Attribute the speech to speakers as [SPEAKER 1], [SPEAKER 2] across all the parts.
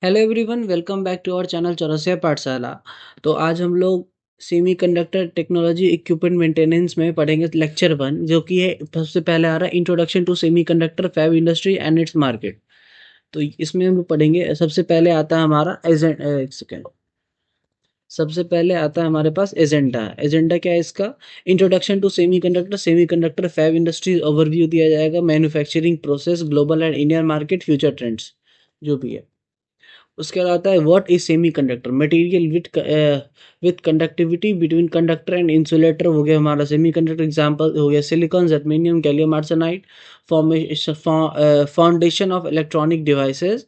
[SPEAKER 1] Hello everyone, welcome back to our channel Chaurasia Pathshala. तो आज हम लोग सेमीकंडक्टर टेक्नोलॉजी इक्विपमेंट मेंटेनेंस में पढ़ेंगे लेक्चर 1, जो कि है सबसे पहले आ रहा है introduction to semiconductor fab industry and its market. तो इसमें हम लोग पढ़ेंगे। सबसे पहले आता है हमारा एजेंडा। एक सेकेंड। सबसे पहले आता है हमारे पास एजेंडा। एजेंडा क्या है इसका? Introduction to semiconductor fab industry overview दिया जाएगा, manufacturing process, global and Indian market, future trends जो भी है। उसके बाद आता है what is semiconductor, material with conductivity between conductor and insulator हो गया हमारा सेमी कंडक्टर। एग्जाम्पल हो गया silicon, germanium, gallium arsenide, foundation of electronic devices.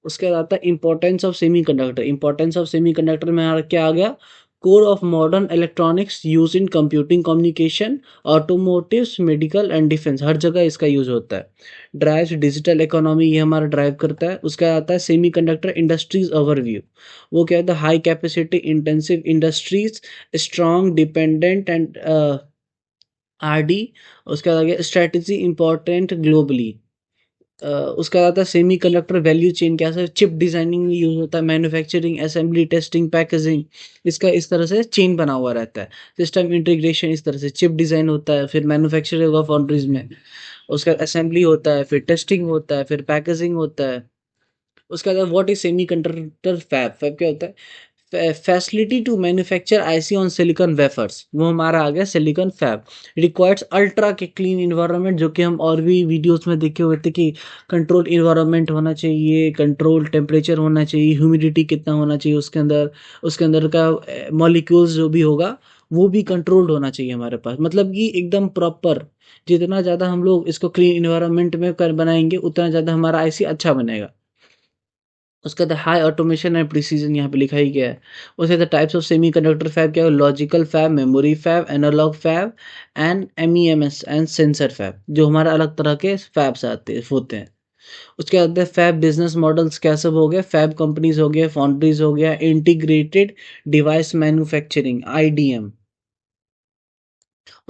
[SPEAKER 1] उसके बाद आता है importance of semiconductor. Importance of semiconductor में हमारा क्या आ गया? Core of modern electronics use in computing, communication, automotives, medical and defence, हर जगह इसका यूज होता है। ड्राइव्स डिजिटल इकोनॉमी, ये हमारा ड्राइव करता है। उसका आता है सेमीकंडक्टर इंडस्ट्रीज ओवरव्यू। वो क्या होता है? High capacity intensive industries, strong dependent and RD. उसका आ गया स्ट्रेटजी इंपॉर्टेंट ग्लोबली। उसका आता है सेमी कंडक्टर वैल्यू चेन, क्या है? चिप डिजाइनिंग में यूज होता है, मैन्युफैक्चरिंग, असेंबली, टेस्टिंग, पैकेजिंग, इसका इस तरह से चेन बना हुआ रहता है। सिस्टम इंटीग्रेशन, इस तरह से चिप डिजाइन होता है, फिर मैन्युफैक्चर होगा फाउंड्रीज में, उसका असेंबली होता है, फिर टेस्टिंग होता है, फिर पैकेजिंग होता है। उसके बाद what is semiconductor fab? Fab क्या होता है? Facility to manufacture IC on silicon wafers, वो हमारा आ गया सिलिकॉन फैब। रिक्वायर्स अल्ट्रा के क्लीन इन्वायरमेंट, जो कि हम और भी वीडियोस में देखे हुए थे कि कंट्रोल इन्वायरमेंट होना चाहिए, कंट्रोल टेम्परेचर होना चाहिए, ह्यूमिडिटी कितना होना चाहिए उसके अंदर का मॉलिक्यूल्स जो भी होगा वो भी कंट्रोल्ड होना चाहिए हमारे पास। मतलब कि एकदम प्रॉपर, जितना ज़्यादा हम लोग इसको क्लीन इन्वायरमेंट में कर बनाएंगे उतना ज़्यादा हमारा आईसी अच्छा बनेगा। उसके बाद हाई ऑटोमेशन एंड प्रिसीजन, यहाँ पे लिखा ही गया है। उसके बाद types of semiconductor fab क्या है? Logical fab, memory fab, analogue fab and MEMS and sensor fab, जो हमारा अलग तरह के फैब्स आते होते हैं। उसके बाद फैब बिजनेस मॉडल्स क्या सब हो गए? फैब कंपनीज हो गया, फाउंड्रीज हो गया, इंटीग्रेटेड डिवाइस मैन्युफैक्चरिंग, आईडीएम।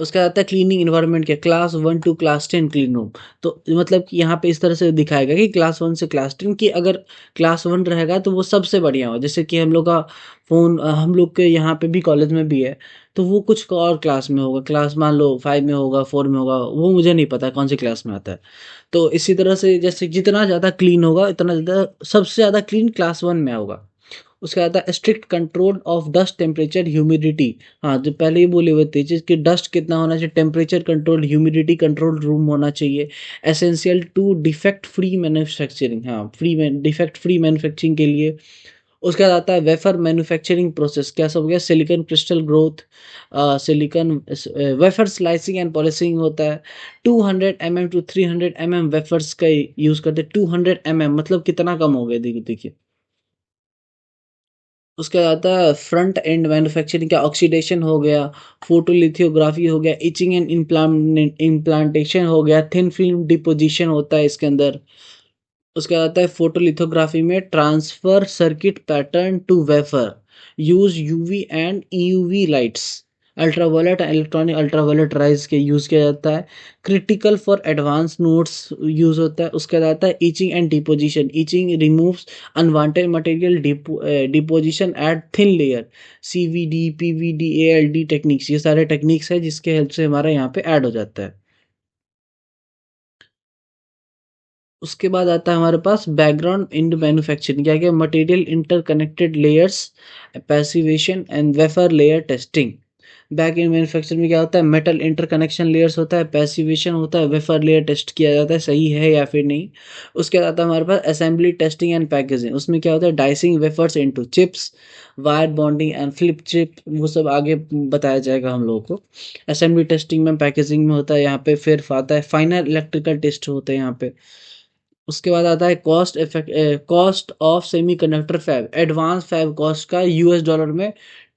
[SPEAKER 1] उसका आता है क्लीनिंग इन्वायरमेंट क्या? Class 1 to class 10 clean room. तो मतलब कि यहाँ पे इस तरह से दिखाएगा कि क्लास 1 से क्लास 10 की अगर क्लास 1 रहेगा तो वो सबसे बढ़िया हो। जैसे कि हम लोग का फ़ोन, हम लोग के यहाँ पे भी कॉलेज में भी है, तो वो कुछ और क्लास में होगा, क्लास मान लो 5 में होगा, 4 में होगा, वो मुझे नहीं पता कौन सी क्लास में आता है। तो इसी तरह से जैसे जितना ज़्यादा क्लीन होगा इतना ज़्यादा, सबसे ज़्यादा क्लीन क्लास 1 में होगा। उसके बाद आता है strict control of dust, temperature, humidity. हाँ, जो पहले ही बोले हुए थे कि डस्ट कितना होना चाहिए, temperature control, humidity control room होना चाहिए। Essential to defect free manufacturing, हाँ डिफेक्ट फ्री मैन्युफैक्चरिंग के लिए। उसके बाद आता है वेफर मैन्युफैक्चरिंग प्रोसेस, क्या सब हो गया? Silicon crystal growth, silicon wafer slicing and polishing होता है। 200 mm टू 300 mm वेफर्स का यूज़ करते हैं। 200 mm मतलब कितना कम हो गया, देखिए देखिए। उसके बाद आता है फ्रंट एंड मैन्युफैक्चरिंग, क्या? ऑक्सीडेशन हो गया, फोटोलिथोग्राफी हो गया, इचिंग एंड इम्प्लांटेशन हो गया, थिन फिल्म डिपोजिशन होता है इसके अंदर। उसके बाद आता है फोटोलिथोग्राफी में transfer circuit pattern to wafer, use UV and EUV lights, ultraviolet electronic ultraviolet rays के यूज़ किया जाता है। Critical for advance nodes use होता है। उसके बाद आता है etching and deposition, etching removes unwanted material, deposition at thin layer, CVD, PVD, ALD techniques, ये सारे टेक्निक्स है जिसके हेल्प से हमारा यहाँ पे ऐड हो जाता है। उसके बाद आता है हमारे पास बैकग्राउंड इन मैन्युफैक्चरिंग, क्या क्या? Material interconnected layers, passivation and wafer layer testing. Back in manufacturing में क्या होता है? मेटल इंटरकनेक्शन लेयर्स होता है, पैसिवेशन होता है, वेफर लेयर टेस्ट किया जाता है सही है या फिर नहीं। उसके बाद आता है हमारे पास असेंबली, टेस्टिंग एंड पैकेजिंग। उसमें क्या होता है? Dicing wafers into chips, wire bonding and flip chip, वो सब आगे बताया जाएगा हम लोगों को। असेंबली, टेस्टिंग में, पैकेजिंग में होता है यहाँ पे। फिर आता है फाइनल इलेक्ट्रिकल टेस्ट होते हैं यहाँ पे। उसके बाद आता है cost of semiconductor fab. Advance fab cost का यूएस डॉलर में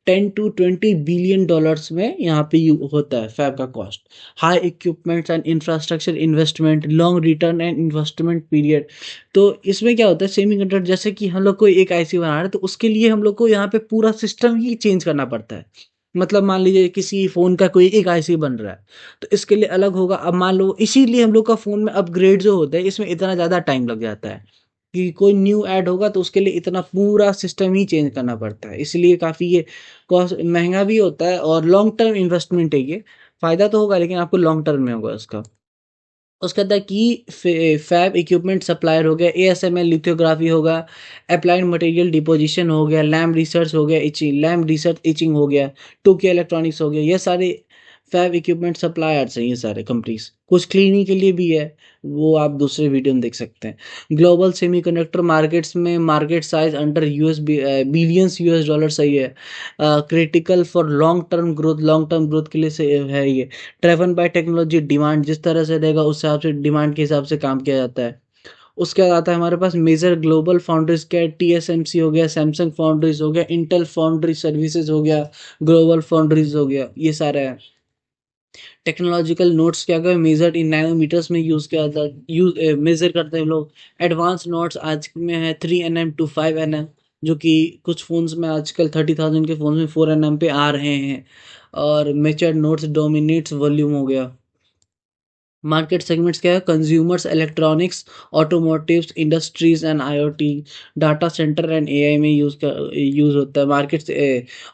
[SPEAKER 1] 10 to 20 बिलियन डॉलर्स में यहाँ पे होता है फैब का cost. High equipments and infrastructure investment, long return and investment period. तो इसमें क्या होता है? सेमीकंडक्टर जैसे कि हम लोग को एक आईसी बना रहे हैं तो उसके लिए हम लोग को यहाँ पे पूरा सिस्टम ही चेंज करना पड़ता है। मतलब मान लीजिए किसी फ़ोन का कोई एक आईसी बन रहा है, तो इसके लिए अलग होगा। अब मान लो इसीलिए हम लोग का फ़ोन में अपग्रेड जो होता है इसमें इतना ज़्यादा टाइम लग जाता है। कि कोई न्यू ऐड होगा तो उसके लिए इतना पूरा सिस्टम ही चेंज करना पड़ता है, इसलिए काफ़ी ये कॉस्ट महंगा भी होता है और लॉन्ग टर्म इन्वेस्टमेंट है ये। फ़ायदा तो होगा लेकिन आपको लॉन्ग टर्म में होगा उसका। उसके अंदर की फैब इक्विपमेंट सप्लायर हो गया, एएसएमएल लिथोग्राफी होगा, अप्लाइड मटेरियल डिपोजिशन हो गया, लैम्प रिसर्च हो गया, इचिंग लैम्प रिसर्च इचिंग हो गया, टोक्यो इलेक्ट्रॉनिक्स हो गया, ये सारे फैब इक्विपमेंट सप्लायर्स हैं, ये सारे कंपनीज। कुछ क्लीनिंग के लिए भी है, वो आप दूसरे वीडियो में देख सकते हैं। ग्लोबल सेमीकंडक्टर मार्केट्स में market size under US billions US dollar सही है। Critical for long term growth के लिए है ये। ड्राइवन बाय टेक्नोलॉजी डिमांड जिस तरह से रहेगा उस हिसाब से डिमांड के हिसाब से काम किया जाता है। उसके बाद आता है हमारे पास मेजर ग्लोबल फाउंड्रीज क्या है, टीएसएमसी हो गया, सैमसंग फाउंड्रीज हो गया, इंटेल फाउंड्री सर्विसेज हो गया, ग्लोबल फाउंड्रीज हो गया, ये सारे हैं। टेक्नोलॉजिकल नोट्स क्या क्या मेजर इन नैनोमीटर्स में यूज किया जाता है, यूज मेजर करते हैं लोग। एडवांस नोट्स आज में है 3 nm to 5 nm, जो कि कुछ फोन्स में आजकल 30,000 के फोन में 4 nm पे आ रहे हैं। और मेचर्ड नोट्स डोमिनेट्स वॉल्यूम हो गया। मार्केट सेगमेंट्स क्या है, consumers electronics, automotives, industries and IoT, data centre and AI में यूज होता है। मार्केट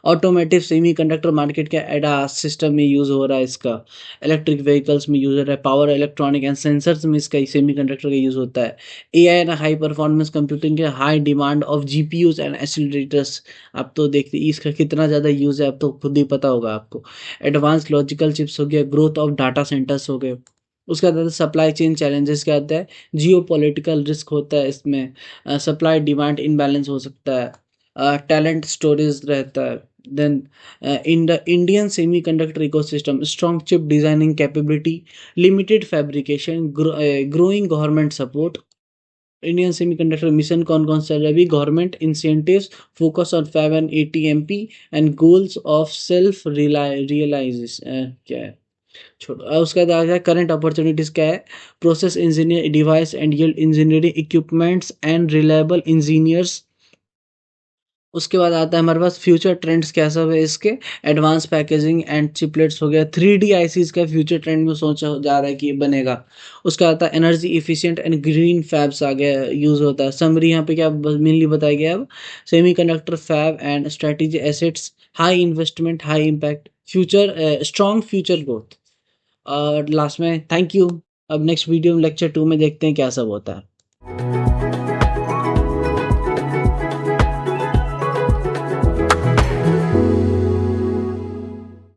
[SPEAKER 1] ऑटोमेटिव सेमीकंडक्टर मार्केट का एडास सिस्टम में यूज हो रहा है इसका। इलेक्ट्रिक व्हीकल्स में यूज हो रहा है, पावर इलेक्ट्रॉनिक एंड सेंसर्स में इसका सेमीकंडक्टर का यूज होता है। AI and high performance computing के high demand of GPUs and accelerators. आप तो देखते इसका कितना ज़्यादा यूज है, अब तो खुद ही पता होगा आपको। एडवांस लॉजिकल चिप्स हो गया, ग्रोथ ऑफ डाटा सेंटर्स हो गए। उसके बाद सप्लाई चेन चैलेंजेस क्या आता है, जियो पॉलिटिकल रिस्क होता है इसमें, सप्लाई डिमांड इनबैलेंस हो सकता है, टैलेंट स्टोरेज रहता है। Then in the Indian semiconductor ecosystem strong chip designing capability, limited fabrication, growing government support. Indian semiconductor mission कौन कौन सा है, government incentives, focus on 5 and 80 MP and goals of self realise क्या है छोड़ो। उसके बाद आ गया करंट अपॉर्चुनिटीज क्या है, process engineer, device and yield engineering equipments and reliable engineers. उसके बाद आता है हमारे पास फ्यूचर ट्रेंड्स क्या सब है इसके, एडवांस पैकेजिंग एंड चिपलेट्स हो गया, 3D आईसीज का फ्यूचर ट्रेंड में सोचा जा रहा है कि बनेगा। उसका आता है energy efficient and green fabs आ गया यूज होता है। समरी यहाँ पे क्या मेनली बताया गया अब, semiconductor fab and strategy assets, high investment high impact, future strong future growth. और लास्ट में थैंक यू। अब नेक्स्ट वीडियो में लेक्चर 2 में देखते हैं क्या सब होता है।